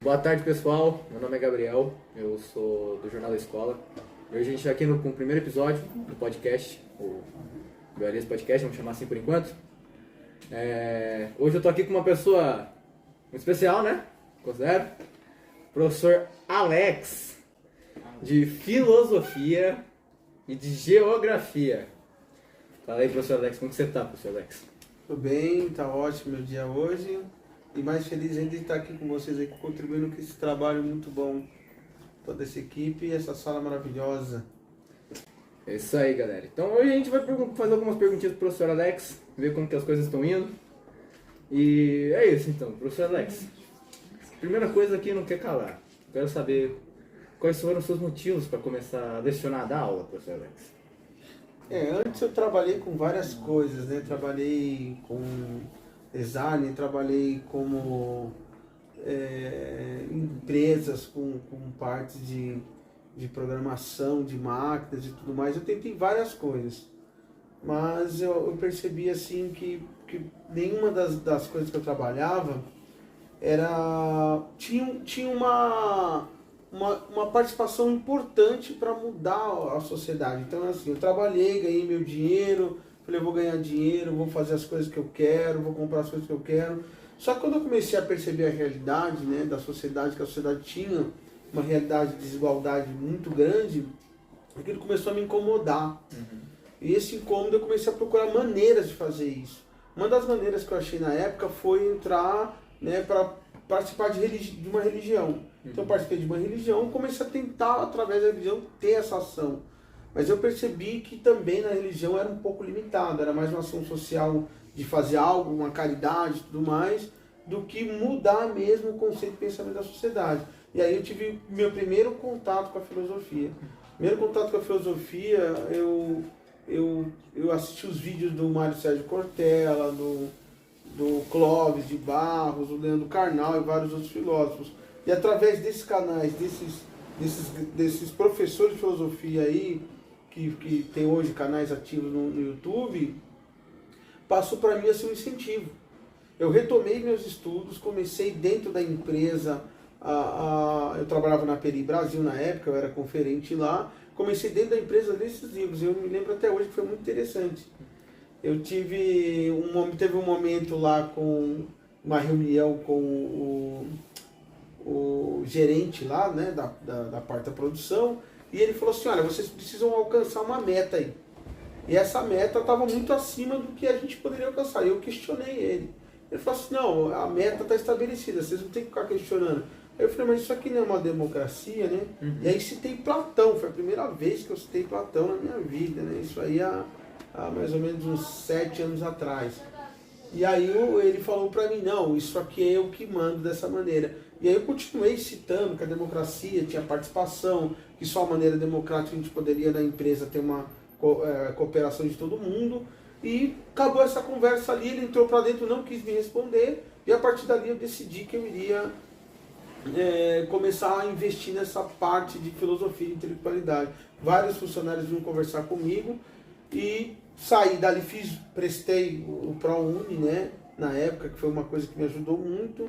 Boa tarde, pessoal. Meu nome é Gabriel, eu sou do Jornal da Escola. Hoje a gente está aqui com o primeiro episódio do podcast, o Beleza Podcast, vamos chamar assim por enquanto. Hoje eu estou aqui com uma pessoa muito especial, né? Considero. Professor Alex, de Filosofia e de Geografia. Fala aí, professor Alex, como que você está, professor Alex? Tudo bem, tá ótimo meu dia hoje. E mais feliz ainda de estar aqui com vocês aí, contribuindo com esse trabalho muito bom. Toda essa equipe e essa sala maravilhosa. É isso aí, galera. Então hoje a gente vai fazer algumas perguntinhas pro professor Alex, ver como que as coisas estão indo. E é isso então, professor Alex. Primeira coisa aqui, não quer calar. Quero saber quais foram os seus motivos para começar a lecionar, dar aula, professor Alex. Antes eu trabalhei com várias coisas, né? Trabalhei com design, trabalhei como empresas com partes de programação, de máquinas e tudo mais. Eu tentei várias coisas, mas eu percebi assim que nenhuma das coisas que eu trabalhava tinha uma participação importante para mudar a sociedade. Então assim, eu trabalhei, ganhei meu dinheiro, falei, eu vou ganhar dinheiro, vou fazer as coisas que eu quero, vou comprar as coisas que eu quero. Só que quando eu comecei a perceber a realidade, né, da sociedade, que a sociedade tinha uma realidade de desigualdade muito grande, aquilo começou a me incomodar. E esse incômodo eu comecei a procurar maneiras de fazer isso. Uma das maneiras que eu achei na época foi entrar, né, para participar de uma religião. Então eu participei de uma religião e comecei a tentar, através da religião, ter essa ação. Mas eu percebi que também na religião era um pouco limitado, era mais uma ação social de fazer algo, uma caridade e tudo mais, do que mudar mesmo o conceito de pensamento da sociedade. E aí eu tive meu primeiro contato com a filosofia. Primeiro contato com a filosofia, eu assisti os vídeos do Mário Sérgio Cortella, do Clóvis de Barros, do Leandro Carnal e vários outros filósofos. E através desses canais, desses professores de filosofia aí, que tem hoje canais ativos no YouTube, passou para mim assim um incentivo. Eu retomei meus estudos, comecei dentro da empresa, eu trabalhava na Peri Brasil na época, eu era conferente lá, comecei dentro da empresa desses livros, eu me lembro até hoje que foi muito interessante. Eu teve um momento lá com uma reunião com o gerente lá, né, da parte da produção, e ele falou assim, olha, vocês precisam alcançar uma meta aí. E essa meta estava muito acima do que a gente poderia alcançar. E eu questionei ele. Ele falou assim, não, a meta está estabelecida, vocês não tem que ficar questionando. Aí eu falei, mas isso aqui não é uma democracia, né? E aí citei Platão, foi a primeira vez que eu citei Platão na minha vida, né? Isso aí há mais ou menos uns 7 anos atrás. E aí ele falou para mim, não, isso aqui é eu que mando dessa maneira. E aí eu continuei citando que a democracia tinha participação, que só a maneira democrática a gente poderia na empresa ter uma cooperação de todo mundo. E acabou essa conversa ali, ele entrou para dentro, não quis me responder, e a partir dali eu decidi que eu iria começar a investir nessa parte de filosofia e intelectualidade. Vários funcionários vinham conversar comigo e saí dali, prestei o ProUni, né, na época, que foi uma coisa que me ajudou muito.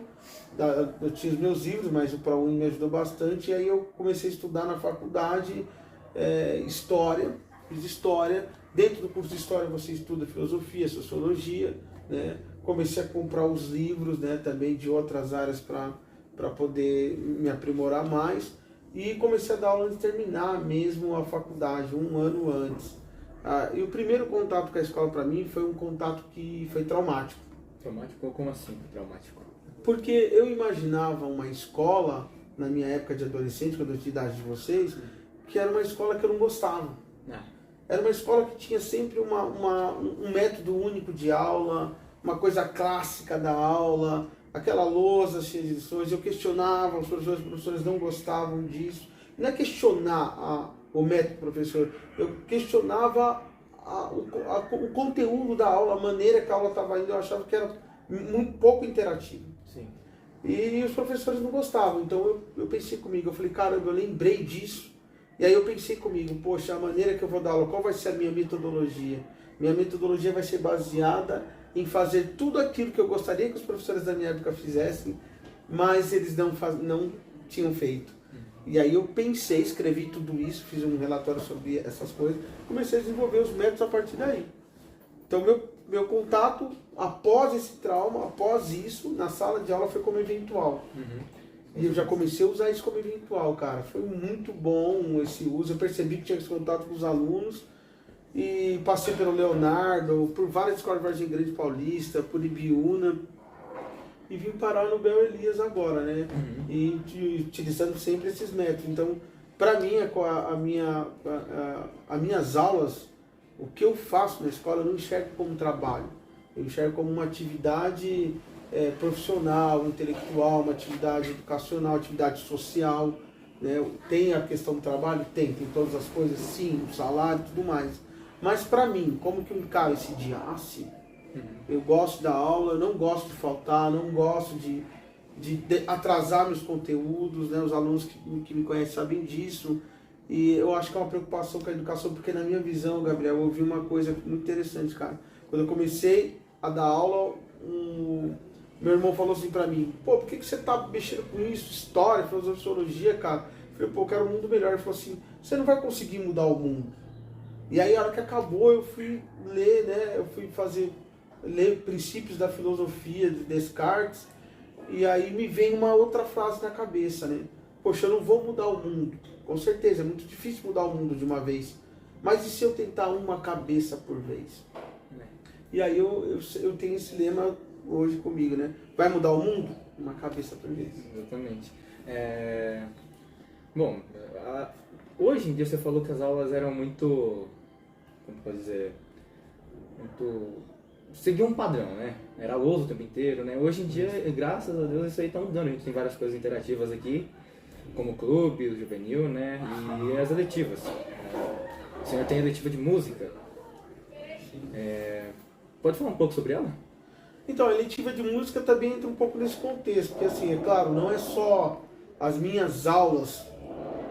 Eu tinha os meus livros, mas o ProUni me ajudou bastante, e aí eu comecei a estudar na faculdade História, fiz História. Dentro do curso de História você estuda Filosofia, Sociologia, né? Comecei a comprar os livros, né, também de outras áreas para poder me aprimorar mais, e comecei a dar aula antes de terminar mesmo a faculdade, um ano antes. E o primeiro contato com a escola para mim foi um contato que foi traumático. Traumático? Como assim traumático? Porque eu imaginava uma escola, na minha época de adolescente, quando eu tinha a idade de vocês, que era uma escola que eu não gostava. Era uma escola que tinha sempre um método único de aula, uma coisa clássica da aula, aquela lousa cheia de lições. Eu questionava, os professores não gostavam disso. Não é questionar o método professor, eu questionava o conteúdo da aula, a maneira que a aula estava indo, eu achava que era muito pouco interativo. Sim. E os professores não gostavam, então eu pensei comigo, eu falei, caramba, eu lembrei disso. E aí eu pensei comigo, poxa, a maneira que eu vou dar aula, qual vai ser a minha metodologia? Minha metodologia vai ser baseada em fazer tudo aquilo que eu gostaria que os professores da minha época fizessem, mas eles não tinham feito. E aí eu pensei, escrevi tudo isso, fiz um relatório sobre essas coisas, comecei a desenvolver os métodos a partir daí. Então meu contato após esse trauma, após isso, na sala de aula foi como eventual. E eu já comecei a usar isso como eventual, cara. Foi muito bom esse uso, eu percebi que tinha esse contato com os alunos, e passei pelo Leonardo, por várias escolas de Vargem Grande Paulista, por Ibiúna, e vim parar no Bel Elias agora, né? E utilizando sempre esses métodos. Então, para mim, as minhas aulas, o que eu faço na escola, eu não enxergo como trabalho. Eu enxergo como uma atividade profissional, intelectual, uma atividade educacional, atividade social. Né? Tem a questão do trabalho? Tem todas as coisas, sim, o salário e tudo mais. Mas para mim, como que eu encaro esse dia? Sim. Eu gosto da aula, eu não gosto de faltar, não gosto de atrasar meus conteúdos, né? Os alunos que me conhecem sabem disso. E eu acho que é uma preocupação com a educação, porque na minha visão, Gabriel, eu ouvi uma coisa muito interessante, cara. Quando eu comecei a dar aula, meu irmão falou assim pra mim: pô, por que você tá mexendo com isso? História, filosofia, cara? Eu falei: pô, eu quero um mundo melhor. Ele falou assim: você não vai conseguir mudar o mundo. E aí, a hora que acabou, eu fui ler, né? Eu fui ler princípios da filosofia de Descartes, e aí me vem uma outra frase na cabeça, né? Poxa, eu não vou mudar o mundo. Com certeza, é muito difícil mudar o mundo de uma vez. Mas e se eu tentar uma cabeça por vez? E aí eu tenho esse lema hoje comigo, né? Vai mudar o mundo? Uma cabeça por vez. Exatamente. Bom, hoje em dia você falou que as aulas eram muito, como pode dizer, seguia um padrão, né? Era louso o tempo inteiro, né? Hoje em dia, graças a Deus, isso aí tá mudando. A gente tem várias coisas interativas aqui, como o clube, o juvenil, né? E as eletivas. O senhor tem eletiva de música. Pode falar um pouco sobre ela? Então, a eletiva de música também entra um pouco nesse contexto, porque assim, é claro, não é só as minhas aulas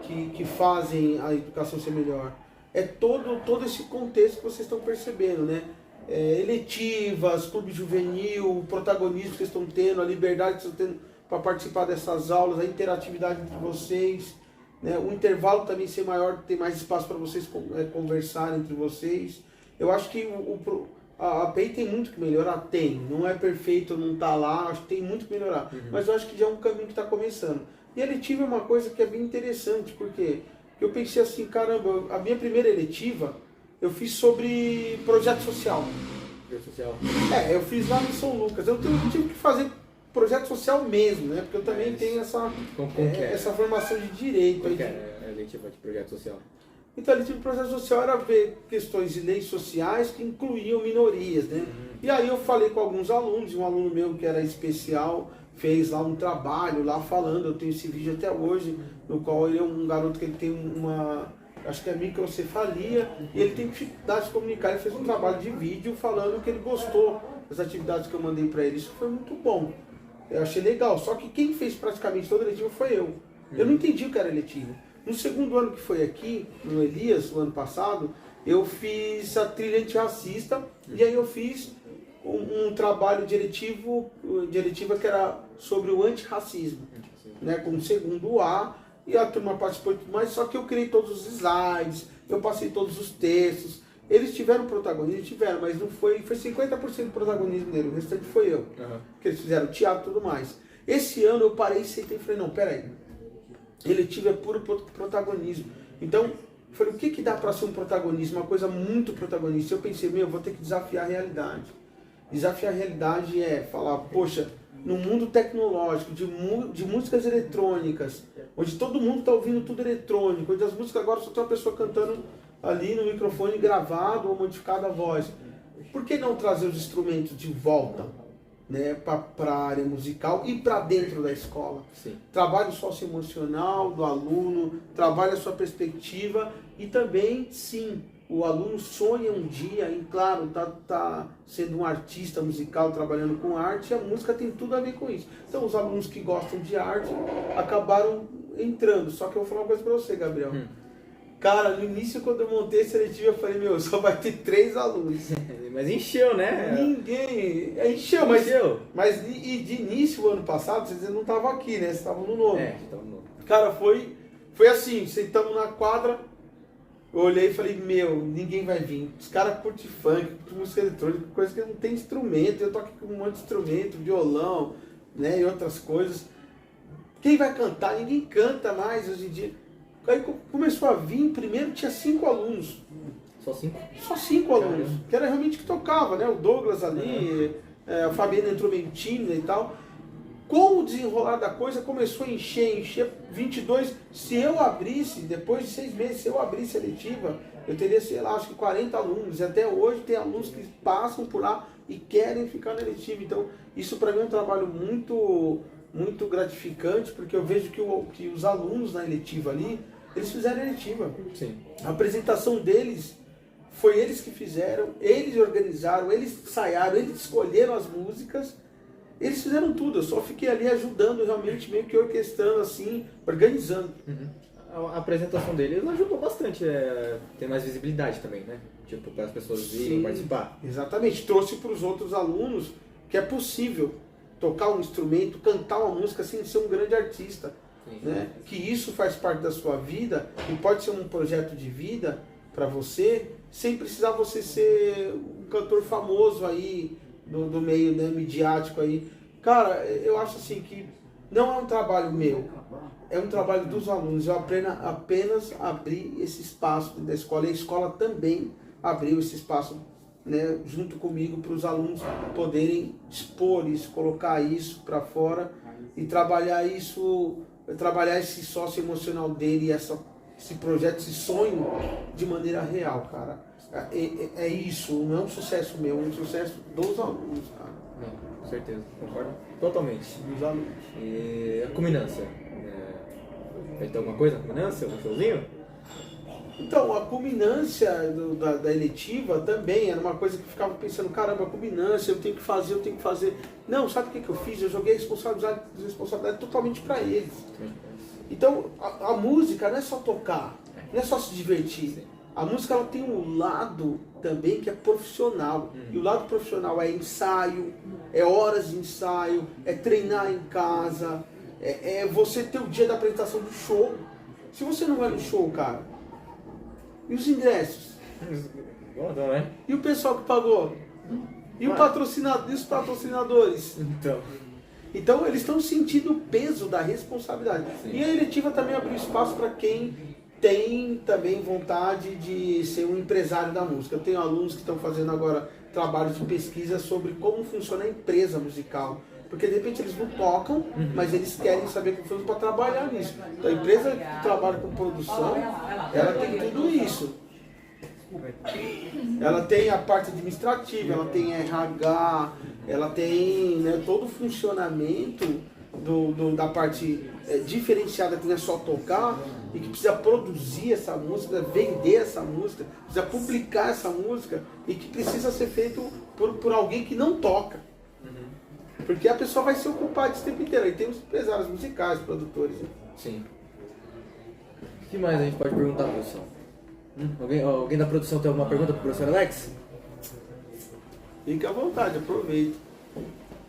que fazem a educação ser melhor. É todo esse contexto que vocês estão percebendo, né? Eletivas, clube juvenil, o protagonismo que vocês estão tendo, a liberdade que vocês estão tendo para participar dessas aulas, a interatividade entre vocês, né? O intervalo também ser maior, ter mais espaço para vocês conversarem entre vocês. Eu acho que a API tem muito que melhorar, não é perfeito, não está lá, acho que tem muito que melhorar, mas eu acho que já é um caminho que está começando. E a eletiva é uma coisa que é bem interessante, porque eu pensei assim, caramba, a minha primeira eletiva eu fiz sobre projeto social. Projeto social. Eu fiz lá no São Lucas. Eu tive que fazer projeto social mesmo, né? Porque eu também tenho essa formação de direito. Como que é a eletiva de projeto social? Então, a eletiva de projeto social era ver questões de leis sociais que incluíam minorias, né? E aí eu falei com alguns alunos, um aluno meu que era especial, fez lá um trabalho lá falando, eu tenho esse vídeo até hoje, no qual ele é um garoto que ele tem acho que é microcefalia, e ele tem dificuldade de comunicar. Ele fez um trabalho de vídeo falando que ele gostou das atividades que eu mandei para ele. Isso foi muito bom. Eu achei legal. Só que quem fez praticamente toda a eletiva foi eu. Eu não entendi o que era eletiva. No segundo ano que foi aqui, no Elias, o ano passado, eu fiz a trilha antirracista, e aí eu fiz um trabalho de eletiva que era sobre o antirracismo, né, com o segundo A. E a turma participou e tudo mais, só que eu criei todos os slides, eu passei todos os textos. Eles tiveram protagonismo, mas não foi 50% do protagonismo dele, o restante foi eu. Porque eles fizeram teatro e tudo mais. Esse ano eu parei, sentei e falei: não, peraí, eletivo é puro protagonismo. Então, eu falei: o que dá para ser um protagonismo? Uma coisa muito protagonista. Eu pensei: eu vou ter que desafiar a realidade. Desafiar a realidade é falar: poxa, no mundo tecnológico, de músicas eletrônicas, onde todo mundo está ouvindo tudo eletrônico, onde as músicas agora só tem uma pessoa cantando ali no microfone gravado ou modificada a voz. Por que não trazer os instrumentos de volta, né, para a área musical e para dentro da escola? Sim. Trabalhe o socioemocional do aluno, trabalhe a sua perspectiva e também, sim, o aluno sonha um dia em, claro, tá sendo um artista musical, trabalhando com arte, e a música tem tudo a ver com isso. Então, os alunos que gostam de arte acabaram entrando. Só que eu vou falar uma coisa para você, Gabriel. Cara, no início, quando eu montei a seletiva, eu falei: só vai ter 3 alunos. Mas encheu, né? Ninguém. Encheu, mas de início, o ano passado, vocês não estavam aqui, né? Vocês estavam no novo. Estavam no novo. Cara, foi assim, sentamos na quadra, eu olhei e falei, ninguém vai vir. Os caras curtem funk, curtem música eletrônica, coisa que não tem instrumento, eu toco com um monte de instrumento, violão, né, e outras coisas. Quem vai cantar? Ninguém canta mais hoje em dia. Aí começou a vir, primeiro tinha 5 alunos. Só 5? Só 5 alunos, que era realmente que tocava, né? O Douglas ali, a Fabiana entrou meio tímida e tal. Com o desenrolar da coisa, começou a encher 22. Se eu abrisse, depois de 6 meses, se eu abrisse a letiva, eu teria, sei lá, acho que 40 alunos. E até hoje tem alunos que passam por lá e querem ficar na letiva. Então, isso para mim é um trabalho muito gratificante, porque eu vejo que os alunos na eletiva ali, eles fizeram a eletiva. Sim. A apresentação deles foi eles que fizeram, eles organizaram, eles ensaiaram, eles escolheram as músicas. Eles fizeram tudo, eu só fiquei ali ajudando, realmente meio que orquestrando assim, organizando. A apresentação deles ajudou bastante a ter mais visibilidade também, né? Tipo, para as pessoas virem participar. Exatamente, trouxe para os outros alunos que é possível tocar um instrumento, cantar uma música sem ser um grande artista. Né? Que isso faz parte da sua vida e pode ser um projeto de vida para você, sem precisar você ser um cantor famoso aí, do meio, né, midiático aí. Cara, eu acho assim que não é um trabalho meu, é um trabalho dos alunos. Eu apenas abri esse espaço da escola, e a escola também abriu esse espaço, né, junto comigo, para os alunos poderem expor isso, colocar isso para fora e trabalhar isso, trabalhar esse sócio emocional dele, esse projeto, esse sonho de maneira real, cara. É isso, não é um sucesso meu, é um sucesso dos alunos, cara. Não, com certeza, concordo totalmente. Dos alunos. E a culminância? Vai ter alguma coisa na culminância? Um showzinho? Então, a culminância da eletiva também era uma coisa que eu ficava pensando, caramba, a culminância, eu tenho que fazer. Não, sabe o que eu fiz? Eu joguei a responsabilidade totalmente para eles. Então, a música não é só tocar, não é só se divertir. A música ela tem um lado também que é profissional. E o lado profissional é ensaio, é horas de ensaio, é treinar em casa, é você ter o dia da apresentação do show. Se você não vai no show, cara, e os ingressos? E o pessoal que pagou? E os patrocinadores? Então eles estão sentindo o peso da responsabilidade. Sim. E a eletiva também abriu espaço para quem tem também vontade de ser um empresário da música. Eu tenho alunos que estão fazendo agora trabalhos de pesquisa sobre como funciona a empresa musical. Porque de repente eles não tocam, mas eles querem saber como funciona para trabalhar nisso. Então a empresa que trabalha com produção, ela tem tudo isso. Ela tem a parte administrativa, ela tem RH, ela tem, né, todo o funcionamento da parte diferenciada, que não é só tocar, e que precisa produzir essa música, vender essa música, precisa publicar essa música, e que precisa ser feito por alguém que não toca. Porque a pessoa vai se ocupar disso o tempo inteiro. Aí tem os empresários musicais, produtores. Sim. O que mais a gente pode perguntar, produção? Alguém da produção tem alguma pergunta pro professor Alex? Fique à vontade, aproveita.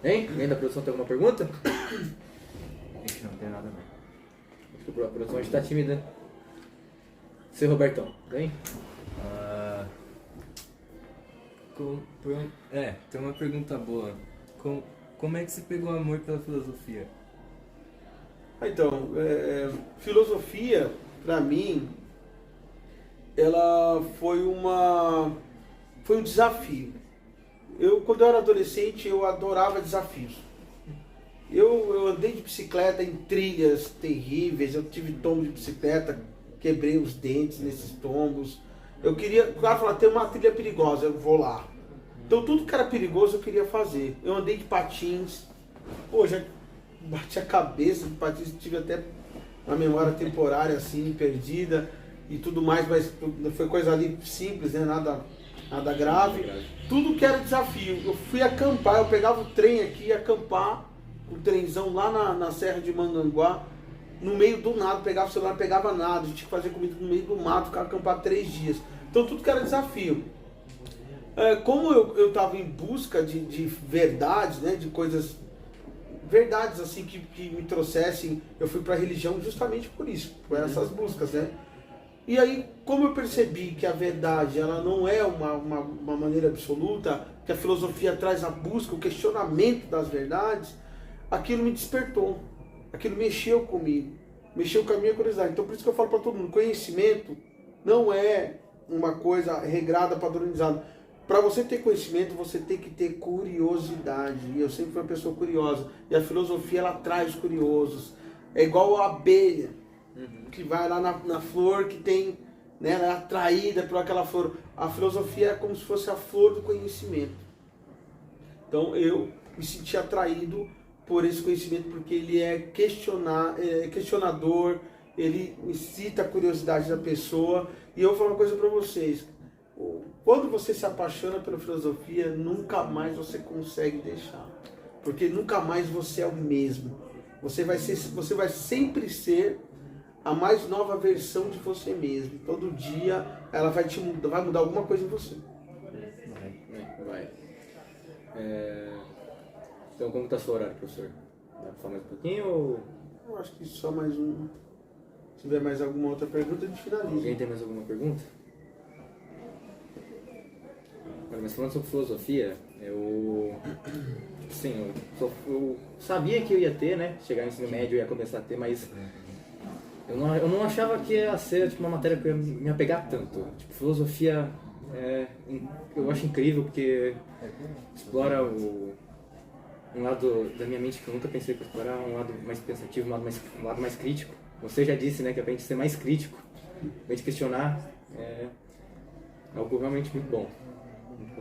Hein? Alguém da produção tem alguma pergunta? Não tem nada não. Acho que a produção está tímida. Seu Robertão, vem? Tem uma pergunta boa. Como é que você pegou amor pela filosofia? Então, filosofia, para mim, ela foi um desafio. Quando eu era adolescente, eu adorava desafios. Eu andei de bicicleta em trilhas terríveis, eu tive tombo de bicicleta, quebrei os dentes nesses tombos. O cara falou, tem uma trilha perigosa, eu vou lá. Então tudo que era perigoso eu queria fazer. Eu andei de patins, já bati a cabeça de patins, tive até uma memória temporária assim, perdida e tudo mais, mas foi coisa ali simples, né? Nada grave. Tudo que era desafio. Eu fui acampar, eu pegava o trem aqui, ia acampar, o trenzão lá na Serra de Manganguá, no meio do nada, pegava o celular, pegava nada, a gente tinha que fazer comida no meio do mato, ficar acampado 3 dias. Então tudo que era desafio. Como eu estava em busca de verdades, né, de coisas, verdades assim que me trouxessem, eu fui para a religião justamente por isso, por essas buscas, né? E aí, como eu percebi que a verdade ela não é uma maneira absoluta, que a filosofia traz a busca, o questionamento das verdades, aquilo me despertou, aquilo mexeu comigo, mexeu com a minha curiosidade. Então por isso que eu falo para todo mundo, conhecimento não é uma coisa regrada, padronizada. Para você ter conhecimento, você tem que ter curiosidade. E eu sempre fui uma pessoa curiosa. E a filosofia, ela traz curiosos. É igual a abelha, que vai lá na flor que tem, né, ela é atraída por aquela flor. A filosofia é como se fosse a flor do conhecimento. Então eu me senti atraído por esse conhecimento, porque ele é questionador, ele incita a curiosidade da pessoa. E eu vou falar uma coisa para vocês. Quando você se apaixona pela filosofia, nunca mais você consegue deixar. Porque nunca mais você é o mesmo. Você vai sempre ser a mais nova versão de você mesmo. Todo dia ela vai mudar alguma coisa em você. Vai. Então como está seu horário, professor? Dá para falar mais um pouquinho ou... Eu acho que só mais um. Se tiver mais alguma outra pergunta, a gente finaliza. Alguém tem mais alguma pergunta? Mas falando sobre filosofia, eu sabia que eu ia ter, né? Chegar no ensino médio eu ia começar a ter, mas eu não achava que ia ser tipo, uma matéria que ia me apegar tanto. Tipo, filosofia eu acho incrível porque explora um lado da minha mente que eu nunca pensei que explorar, um lado mais pensativo, um lado mais crítico. Você já disse, né, que é pra gente ser mais crítico, pra gente questionar, é algo realmente muito bom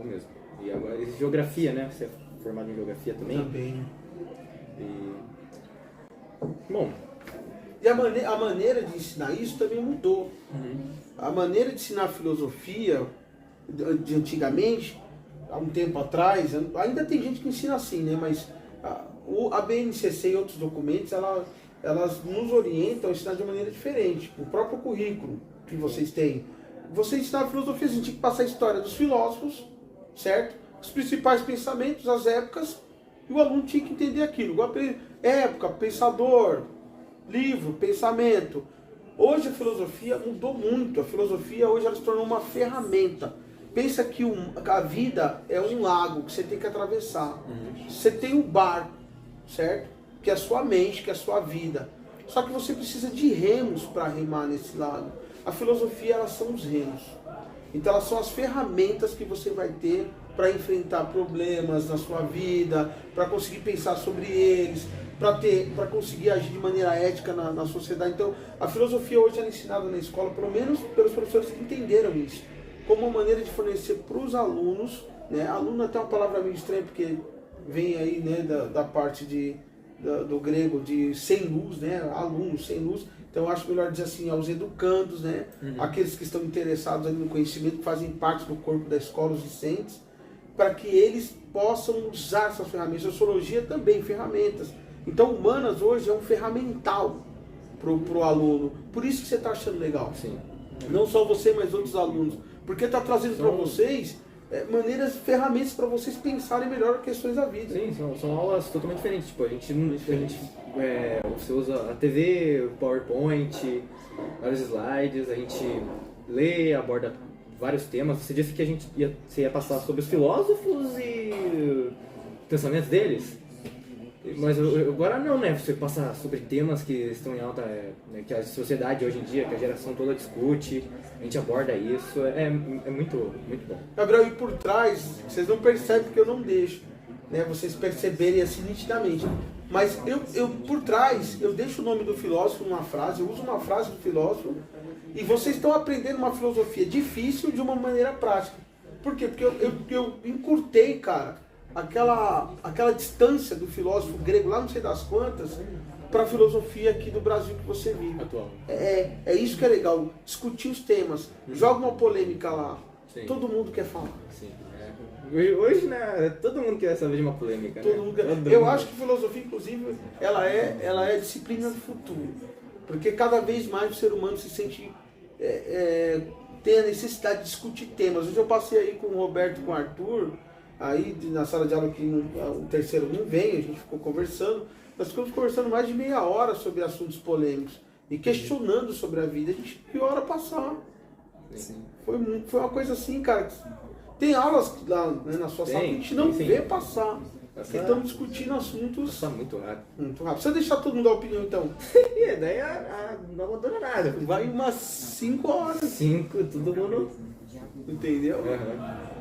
mesmo. E agora, geografia, né? Você é formado em geografia também? Também. Bom. E a maneira de ensinar isso também mudou. A maneira de ensinar filosofia de antigamente, há um tempo atrás, ainda tem gente que ensina assim, né? Mas a BNCC e outros documentos, elas nos orientam a ensinar de maneira diferente. O próprio currículo que vocês têm. Você ensinar filosofia, a gente tinha que passar a história dos filósofos, certo? Os principais pensamentos, as épocas, e o aluno tinha que entender aquilo. Igual época, pensador, livro, pensamento. Hoje a filosofia mudou muito. A filosofia hoje ela se tornou uma ferramenta. Pensa que a vida é um lago que você tem que atravessar. Você tem um barco, certo? Que é a sua mente, que é a sua vida. Só que você precisa de remos para remar nesse lago. A filosofia, elas são os remos. Então elas são as ferramentas que você vai ter para enfrentar problemas na sua vida, para conseguir pensar sobre eles, para conseguir agir de maneira ética na sociedade. Então a filosofia hoje é ensinada na escola, pelo menos pelos professores que entenderam isso, como uma maneira de fornecer para os alunos, né? Aluno é até uma palavra meio estranha, porque vem aí, né, da parte do grego de sem luz, né? Alunos sem luz. Então eu acho melhor dizer assim, aos educandos, né? Aqueles que estão interessados ali no conhecimento, que fazem parte do corpo da escola, os discentes, para que eles possam usar essas ferramentas. Sociologia também, ferramentas. Então humanas hoje é um ferramental pro aluno. Por isso que você está achando legal. Sim. Não só você, mas outros alunos. Porque está trazendo para vocês ferramentas para vocês pensarem melhor questões da vida. Sim, são aulas totalmente diferentes. Tipo, você usa a TV, o PowerPoint, vários slides, a gente lê, aborda vários temas. Você disse que você ia passar sobre os filósofos e pensamentos deles. Mas agora não, né? Você passa sobre temas que estão em alta, né, que a sociedade hoje em dia, que a geração toda discute, a gente aborda isso, é muito, muito bom. Gabriel, e por trás, vocês não percebem porque eu não deixo, né, vocês perceberem assim nitidamente. Mas eu por trás, eu deixo o nome do filósofo numa frase, eu uso uma frase do filósofo, e vocês estão aprendendo uma filosofia difícil de uma maneira prática. Por quê? Porque eu encurtei, cara, aquela distância do filósofo grego lá não sei das quantas para a filosofia aqui do Brasil que você vive. Atual. É isso que é legal, discutir os temas, joga uma polêmica lá. Sim. Todo mundo quer falar. Sim. Hoje, né, todo mundo quer saber de uma polêmica. Todo mundo quer. Eu acho que filosofia, inclusive, ela é a disciplina do futuro. Porque cada vez mais o ser humano se sente tem a necessidade de discutir temas. Hoje eu passei aí com o Roberto e com o Arthur, aí na sala de aula que o terceiro não veio, a gente ficou conversando. Nós ficamos conversando mais de meia hora sobre assuntos polêmicos e questionando sobre a vida. A gente viu a hora passar. Sim. Foi uma coisa assim, cara. Tem aulas lá, né, na sua sala que a gente não vê passar. Porque estamos discutindo assuntos Passa muito rápido. muito rápido. Precisa deixar todo mundo dar opinião, então. E daí não abandona nada. Vai umas 5 horas. 5, todo mundo. Entendeu?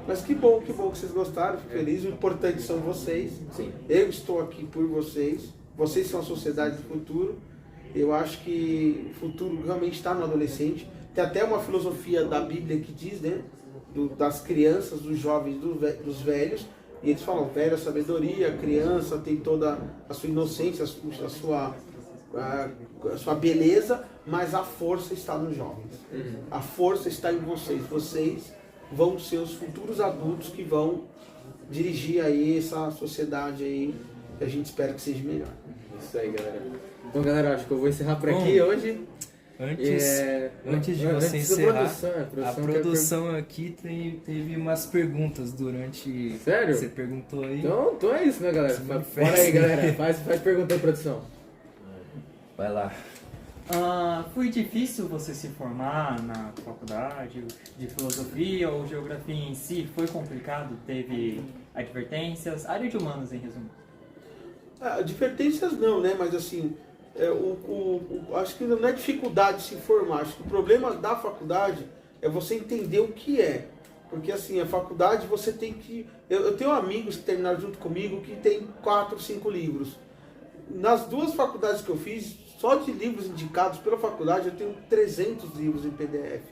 Mas que bom que vocês gostaram, fico feliz. O importante são vocês. Sim. Eu estou aqui por vocês. Vocês são a sociedade do futuro. Eu acho que o futuro realmente está no adolescente. Tem até uma filosofia da Bíblia que diz, né? Das crianças, dos jovens, dos velhos. E eles falam, velho, a sabedoria, a criança tem toda a sua inocência, a sua beleza, mas a força está nos jovens. A força está em vocês. Vocês vão ser os futuros adultos que vão dirigir aí essa sociedade aí, que a gente espera que seja melhor. Isso aí, galera. Então, galera, acho que eu vou encerrar por aqui hoje. Antes de você encerrar, a produção aqui teve umas perguntas durante... Sério? Você perguntou aí. Então é isso, né, galera? Bora aí, galera. Faz pergunta aí, produção. Vai lá. Foi difícil você se formar na faculdade de filosofia ou geografia em si? Foi complicado? Teve advertências? Área de humanos, em resumo. Advertências não, né? Mas assim, acho que não é dificuldade de se formar. Acho que o problema da faculdade é você entender o que é. Porque assim, a faculdade você tem que... Eu tenho amigos que terminaram junto comigo que tem 4, 5 livros. Nas 2 faculdades que eu fiz, só de livros indicados pela faculdade, eu tenho 300 livros em PDF.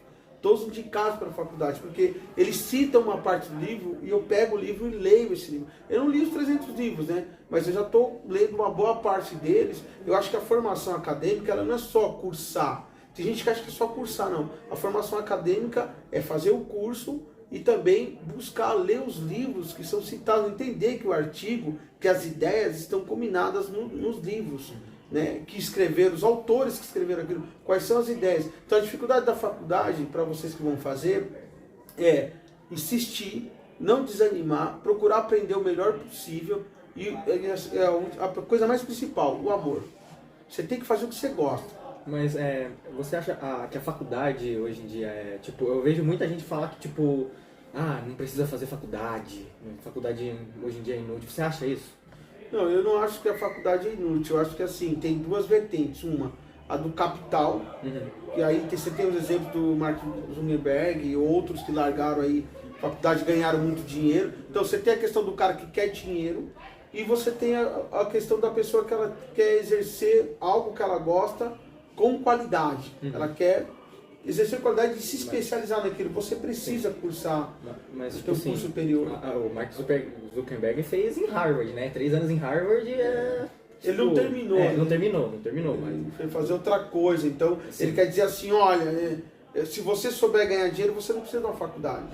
Todos indicados pela faculdade, porque eles citam uma parte do livro e eu pego o livro e leio esse livro. Eu não li os 300 livros, né? Mas eu já estou lendo uma boa parte deles. Eu acho que a formação acadêmica ela não é só cursar. Tem gente que acha que é só cursar, não. A formação acadêmica é fazer o curso e também buscar ler os livros que são citados, entender que o artigo, que as ideias estão combinadas nos livros, né, que escreveram, os autores que escreveram aquilo, quais são as ideias. Então a dificuldade da faculdade, para vocês que vão fazer, é insistir, não desanimar, procurar aprender o melhor possível e a coisa mais principal, o amor. Você tem que fazer o que você gosta. Mas você acha que a faculdade hoje em dia é, tipo, eu vejo muita gente falar que, tipo, não precisa fazer faculdade hoje em dia é inútil. Você acha isso? Não, eu não acho que a faculdade é inútil. Eu acho que assim, tem 2 vertentes. Uma, a do capital, que aí você tem os exemplos do Mark Zuckerberg e outros que largaram aí a faculdade e ganharam muito dinheiro. Então você tem a questão do cara que quer dinheiro e você tem a questão da pessoa que ela quer exercer algo que ela gosta com qualidade. Ela quer exercer qualidade e se especializar naquilo. Você precisa cursar mas, o curso superior. O Mark Zuckerberg fez em Harvard, né? 3 anos em Harvard Ele não terminou. Não terminou. Mas... Ele foi fazer outra coisa. Então, ele quer dizer assim, olha, se você souber ganhar dinheiro, você não precisa de uma faculdade.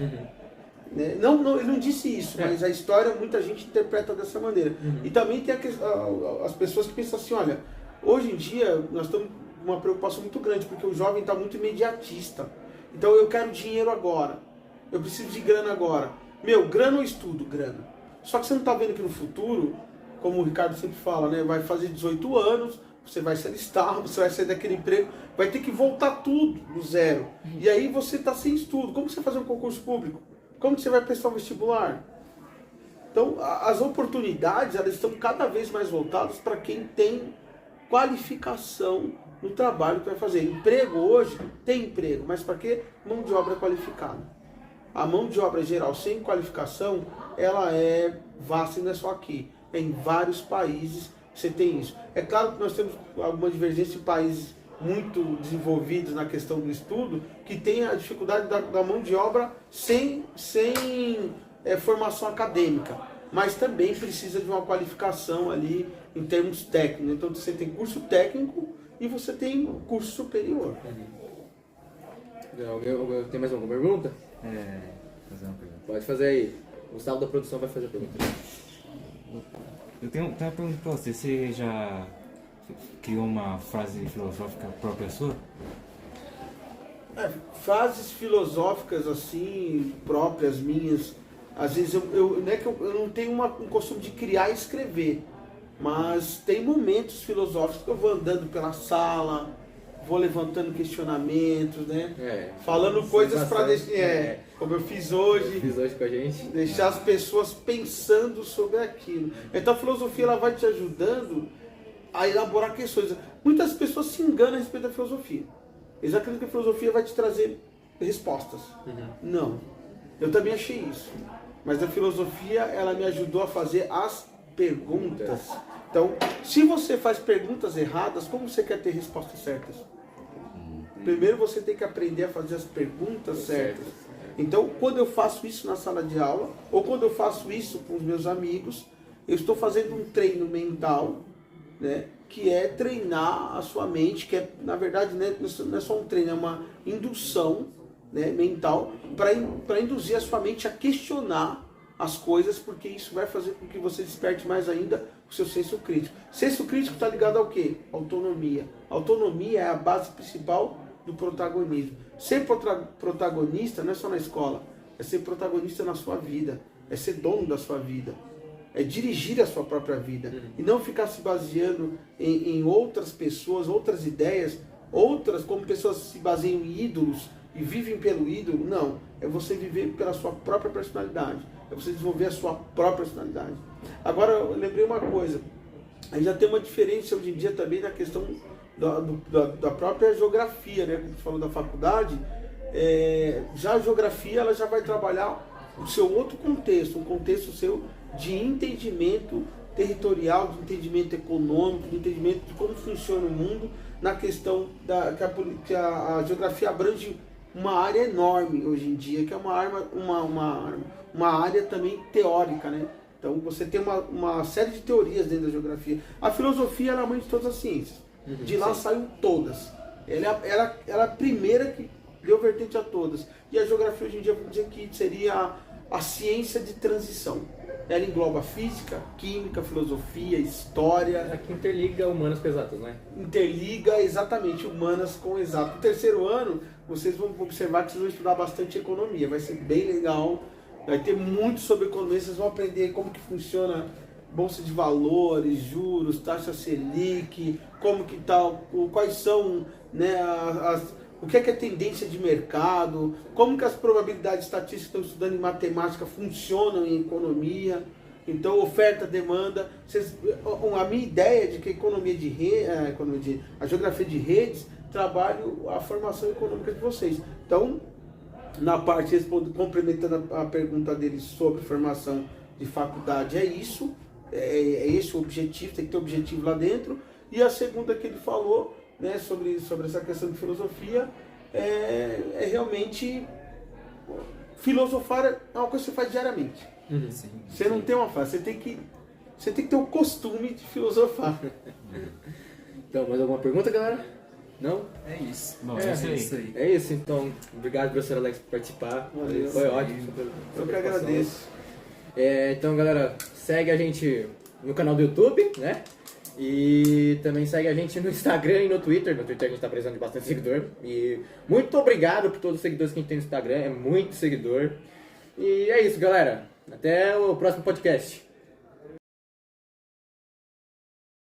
Né? Não, ele não disse isso, mas a história muita gente interpreta dessa maneira. E também tem as pessoas que pensam assim, olha, hoje em dia nós estamos com uma preocupação muito grande, porque o jovem está muito imediatista. Então eu quero dinheiro agora, eu preciso de grana agora. Grana ou estudo? Grana. Só que você não está vendo que no futuro, como o Ricardo sempre fala, né, vai fazer 18 anos, você vai se alistar, você vai sair daquele emprego, vai ter que voltar tudo do zero. E aí você está sem estudo. Como você vai fazer um concurso público? Como você vai prestar um vestibular? Então, as oportunidades, elas estão cada vez mais voltadas para quem tem qualificação no trabalho que vai fazer. Emprego hoje, tem emprego, mas para que mão de obra qualificada? A mão de obra geral sem qualificação, ela é vasta e não é só aqui. É em vários países você tem isso. É claro que nós temos alguma divergência em países muito desenvolvidos na questão do estudo, que tem a dificuldade da mão de obra sem formação acadêmica, mas também precisa de uma qualificação ali em termos técnicos. Então você tem curso técnico e você tem curso superior. Tem mais alguma pergunta? Fazer uma pergunta. Pode fazer aí. O Gustavo da produção vai fazer a pergunta. Eu tenho uma pergunta pra você. Você já criou uma frase filosófica própria sua? Frases filosóficas assim, próprias minhas. Às vezes eu não é que eu não tenho um costume de criar e escrever, mas tem momentos filosóficos que eu vou andando pela sala, vou levantando questionamentos, né? Falando coisas para deixar, como eu fiz hoje com a gente, deixar as pessoas pensando sobre aquilo. Então a filosofia ela vai te ajudando a elaborar questões. Muitas pessoas se enganam a respeito da filosofia. Eles acreditam que a filosofia vai te trazer respostas. Não. Eu também achei isso. Mas a filosofia, ela me ajudou a fazer as perguntas. Então, se você faz perguntas erradas, como você quer ter respostas certas? Primeiro você tem que aprender a fazer as perguntas certas. Então, quando eu faço isso na sala de aula, ou quando eu faço isso com os meus amigos, eu estou fazendo um treino mental, né? Que é treinar a sua mente, que é, na verdade, né, não é só um treino, é uma indução, né, mental, para induzir a sua mente a questionar as coisas, porque isso vai fazer com que você desperte mais ainda o seu senso crítico. Senso crítico está ligado ao quê? Autonomia. Autonomia é a base principal do protagonismo. Ser protagonista não é só na escola, é ser protagonista na sua vida, é ser dono da sua vida. É dirigir a sua própria vida. E não ficar se baseando em outras pessoas, outras ideias, como pessoas se baseiam em ídolos e vivem pelo ídolo. Não. É você viver pela sua própria personalidade. É você desenvolver a sua própria personalidade. Agora, eu lembrei uma coisa. A gente já tem uma diferença hoje em dia também na questão da própria geografia, né? Como você falou da faculdade. Já a geografia ela já vai trabalhar o seu outro contexto, um contexto seu de entendimento territorial, de entendimento econômico, de entendimento de como funciona o mundo, na questão que a geografia abrange uma área enorme hoje em dia, que é uma área também teórica, né? Então você tem uma série de teorias dentro da geografia. A filosofia é a mãe de todas as ciências. De lá saíram todas. Ela é a primeira que deu vertente a todas. E a geografia hoje em dia, vamos dizer que seria a ciência de transição. Ela engloba física, química, filosofia, história. Aqui interliga humanas com exatas, né? Interliga exatamente humanas com exatas. No terceiro ano, vocês vão observar que vocês vão estudar bastante economia. Vai ser bem legal. Vai ter muito sobre economia. Vocês vão aprender como que funciona bolsa de valores, juros, taxa Selic, como que tal, quais são, né, o que é tendência de mercado, como que as probabilidades estatísticas que estão estudando em matemática funcionam em economia. Então, oferta, demanda. A minha ideia é de que a geografia de redes trabalhe a formação econômica de vocês. Então, na parte, complementando a pergunta deles sobre formação de faculdade, é isso. É esse o objetivo, tem que ter objetivo lá dentro. E a segunda que ele falou, né, sobre essa questão de filosofia, é realmente filosofar é uma coisa que você faz diariamente. Sim, você não tem uma fase, você tem que ter o costume de filosofar. Então, mais alguma pergunta, galera? Não? É isso. É isso aí. É isso, então. Obrigado, professor Alex, por participar. Valeu. Foi ótimo. Eu que agradeço. Então, galera, segue a gente no canal do YouTube, né? E também segue a gente no Instagram e no Twitter. No Twitter a gente tá precisando de bastante seguidor. E muito obrigado por todos os seguidores que a gente tem no Instagram. É muito seguidor. E é isso, galera. Até o próximo podcast.